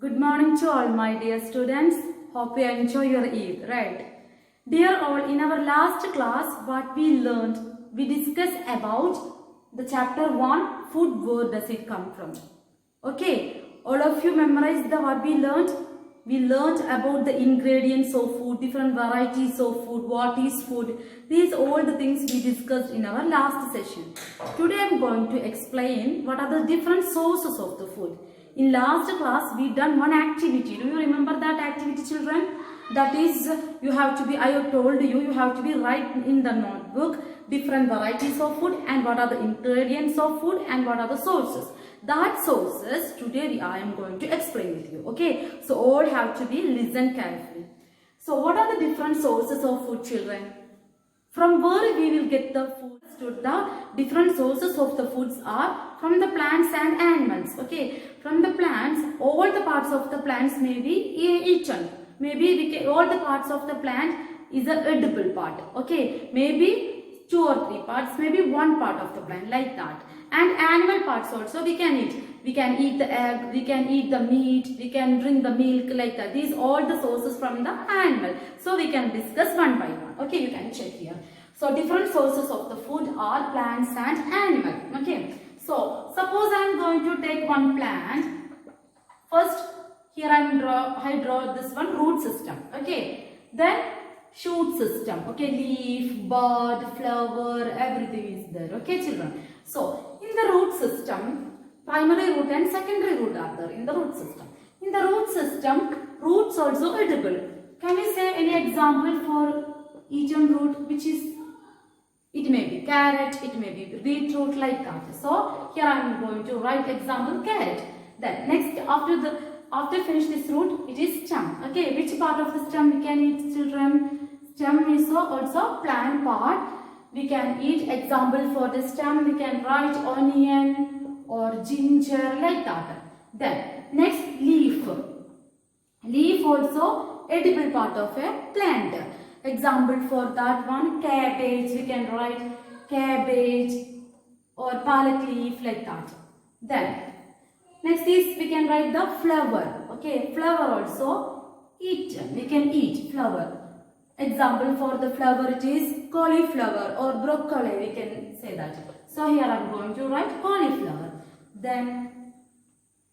Good morning to all my dear students. Hope you enjoy your Eid, right? Dear all, in our last class, what we learned, we discussed about the chapter 1, food, where does it come from? Okay, all of you memorized the what we learned? We learned about the ingredients of food, different varieties of food, what is food. These all the things we discussed in our last session. Today I am going to explain what are the different sources of the food. In last class, we done one activity. Do you remember that activity, children? That is, you have to be, I have told you, you have to be write in the notebook different varieties of food and what are the ingredients of food and what are the sources. That sources, today I am going to explain with you. Okay, so all have to be listen carefully. So what are the different sources of food, children? From where we will get the food? The different sources of the foods are from the plants and animals. Okay, from the plants, all the parts of the plants may be eaten. Maybe all the parts of the plant is an edible part. Okay, maybe 2 or 3 parts, maybe 1 part of the plant, like that. And animal parts also we can eat. We can eat the egg, we can eat the meat, we can drink the milk, like that. These all the sources from the animal. So we can discuss one by one. Okay, you can check here. So different sources of the food are plants and animal. Okay. So suppose I am going to take one plant. First here I draw this one root system. Okay. Then shoot system. Okay, leaf, bud, flower, everything is there. Okay, children. So in the root system, primary root and secondary root are there in the root system. In the root system, roots also edible. Can we say any example for eaten root, which is, it may be carrot, it may be beetroot, like that. So here I am going to write example carrot. Then next, after finish this root, it is stem. Okay, which part of the stem we can eat, children? Stem is also plant part. We can eat. Example for the stem, we can write onion or ginger, like that. Then next, leaf. Leaf also edible part of a plant. Example for that one, cabbage, we can write cabbage or palette leaf, like that. Then next is we can write the flower. Okay, flower also eaten, we can eat flower. Example for the flower, it is cauliflower or broccoli, we can say that. So here I am going to write cauliflower. Then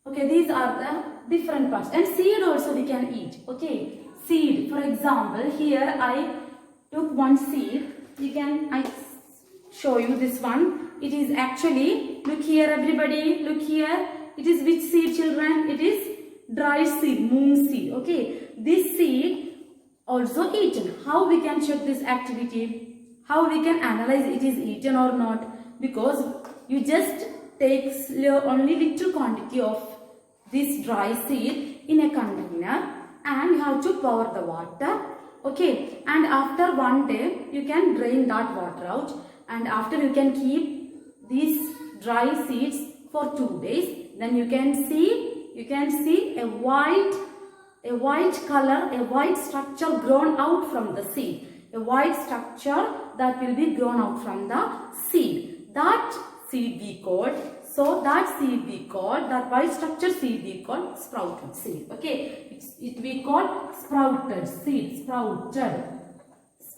okay, these are the different parts. And seed also we can eat. Okay, seed, for example, here I took one seed. I show you this one. It is actually, look here everybody, look here. It is which seed, children? It is dry seed, moong seed. Okay, this seed also eaten. How we can check this activity? How we can analyze it is eaten or not? Because you just take only little quantity of this dry seed in a container and you have to pour the water. Okay, and after 1 day you can drain that water out, and after you can keep these dry seeds for 2 days. Then you can see a white color, a white structure grown out from the seed. A white structure that will be grown out from the seed. That seed we call, that white structure seed we call sprouted seed. Okay, it we call sprouted seed, sprouted.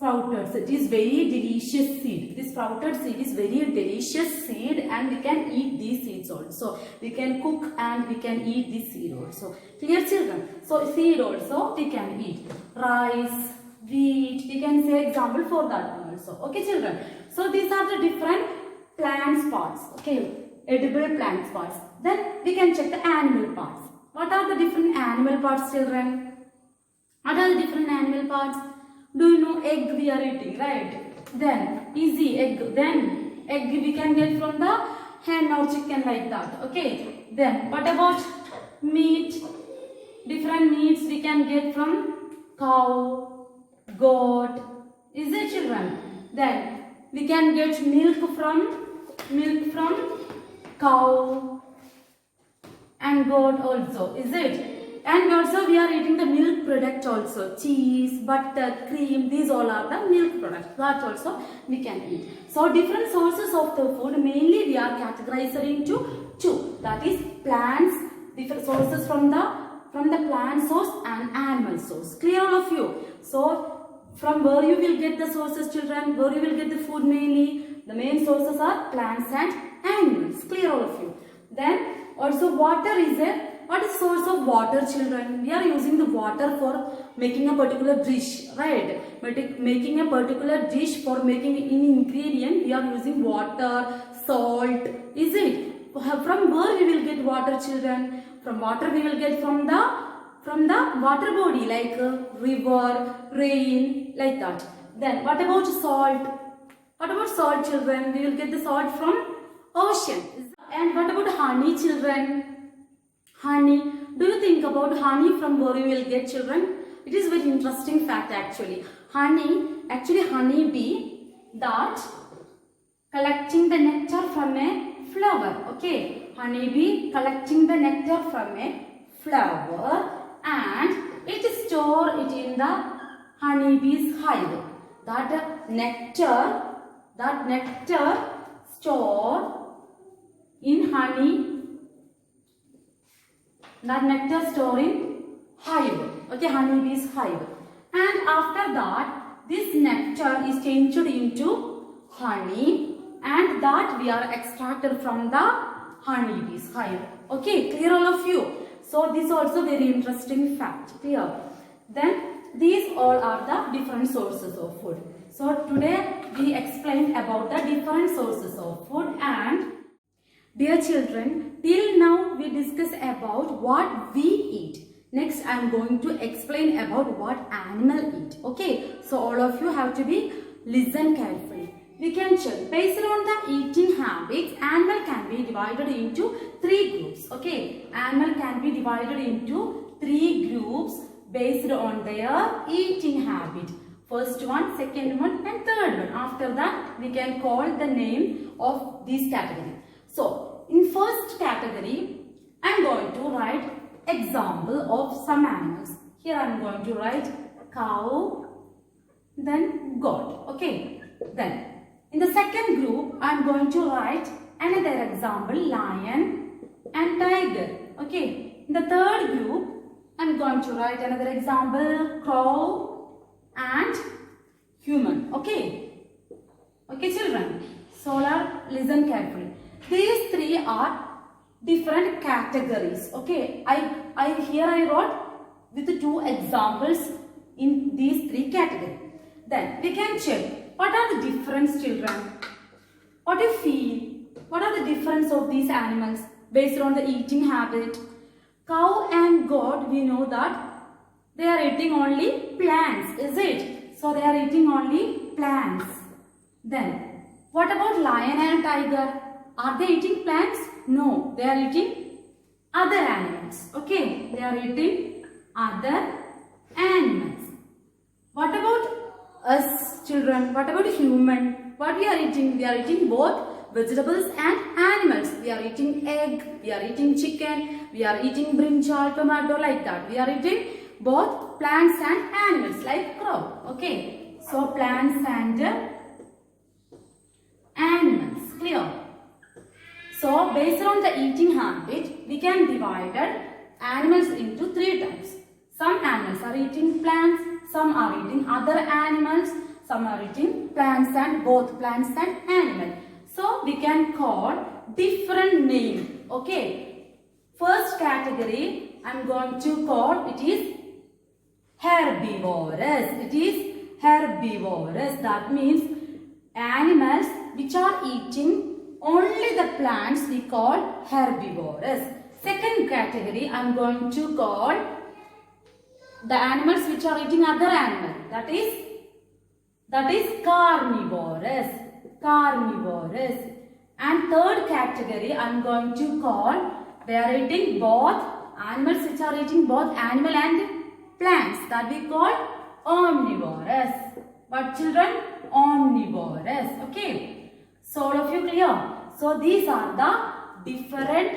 It is very delicious seed. This sprouted seed is very delicious seed, and we can eat these seeds also. We can cook and we can eat this seed also. Clear, children? So seed also we can eat. Rice, wheat, we can say example for that one also. Okay, children? So these are the different plants parts. Okay, edible plants parts. Then we can check the animal parts. What are the different animal parts, children? What are the different animal parts? Do you know egg we are eating, right? Then easy, egg. Then egg we can get from the hen or chicken, like that. Okay. Then what about meat? Different meats we can get from cow, goat. Is it, children? Then we can get milk from cow and goat also. Is it? And also we are eating the milk product also. Cheese, butter, cream, these all are the milk products. That also we can eat. So different sources of the food, mainly we are categorized into 2. That is plants, different sources from the from the plant source and animal source. Clear all of you? So from where you will get the sources, children? Where you will get the food mainly? The main sources are plants and animals. Clear all of you? Then also water is what is source of water, children? We are using the water for making a particular dish, right? Making a particular dish, for making an ingredient, we are using water, salt, is it? From where we will get water, children? From water we will get from the water body, like river, rain, like that. Then what about salt? What about salt, children? We will get the salt from ocean. And what about honey, children? Honey. Do you think about honey from where you will get, children? It is very interesting fact actually. Honey bee that collecting the nectar from a flower. Okay. Honey bee collecting the nectar from a flower and it store it in the honey bee's hive. That nectar store in honey. That nectar store in hive. Okay, honey bee's hive. And after that, this nectar is changed into honey, and that we are extracted from the honey bee's hive. Okay, clear all of you? So this also very interesting fact. Clear? Then these all are the different sources of food. So today we explained about the different sources of food. And dear children, till now we discussed about what we eat. Next I am going to explain about what animal eat. Okay, so all of you have to listen carefully. We can check. Based on the eating habits, animal can be divided into 3 groups. Okay, animal can be divided into 3 groups based on their eating habit. First one, second one and third one. After that, we can call the name of this category. So, in first category, I am going to write example of some animals. Here I am going to write cow, then goat. Okay. Then, in the second group, I am going to write another example, lion and tiger. Okay. In the third group, I am going to write another example, crow and human. Okay. Okay, children. So, listen carefully. These 3 are different categories. Okay. Here I wrote with 2 examples in these 3 categories. Then we can check what are the difference, children. What do you feel? What are the difference of these animals based on the eating habit? Cow and goat, we know that they are eating only plants, is it? So they are eating only plants. Then what about lion and tiger? Are they eating plants? No, they are eating other animals. Okay, they are eating other animals. What about us, children? What about human? What we are eating? We are eating both vegetables and animals. We are eating egg, we are eating chicken, we are eating brinjal, tomato, like that. We are eating both plants and animals like crow. Okay, so plants and animals. Clear? So based on the eating habit, we can divide animals into 3 types. Some animals are eating plants, some are eating other animals, some are eating plants and both plants and animals. So we can call different name. Okay. First category I am going to call it is herbivorous. It is herbivorous. That means animals which are eating only the plants we call herbivorous. Second category I am going to call the animals which are eating other animals. That is carnivorous. Carnivorous. And third category I am going to call, they are eating both animals which are eating both animal and plants, that we call omnivorous. What, children? Omnivorous. Okay. So all of you clear? So these are the different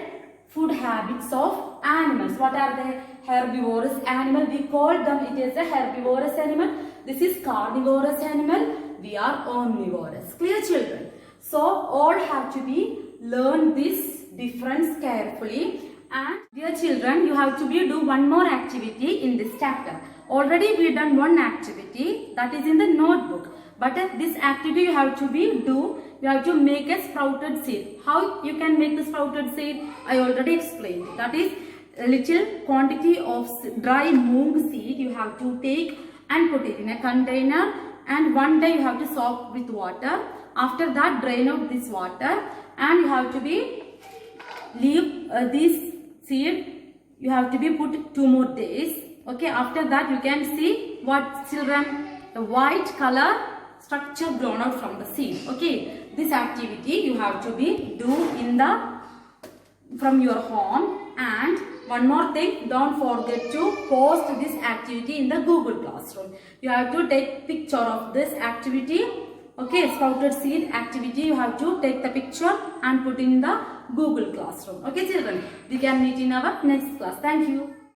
food habits of animals. What are they? Herbivorous animal, we call them, it is a herbivorous animal. This is carnivorous animal. We are omnivorous. Clear, children? So all have to be learn this difference carefully, And dear children, you have to do one more activity in this chapter. Already we done one activity that is in the notebook. But this activity you have to you have to make a sprouted seed. How you can make the sprouted seed? I already explained. That is a little quantity of dry moong seed you have to take and put it in a container, and one day you have to soak with water. After that, drain out this water, and you have to leave this seed. You have to put 2 more days. Okay, after that you can see what children, the white color structure grown out from the seed. Okay, this activity you have to do from your home. And one more thing, don't forget to post this activity in the Google Classroom. You have to take picture of this activity. Okay, sprouted seed activity, you have to take the picture and put in the Google Classroom. Okay children, we can meet in our next class. Thank you.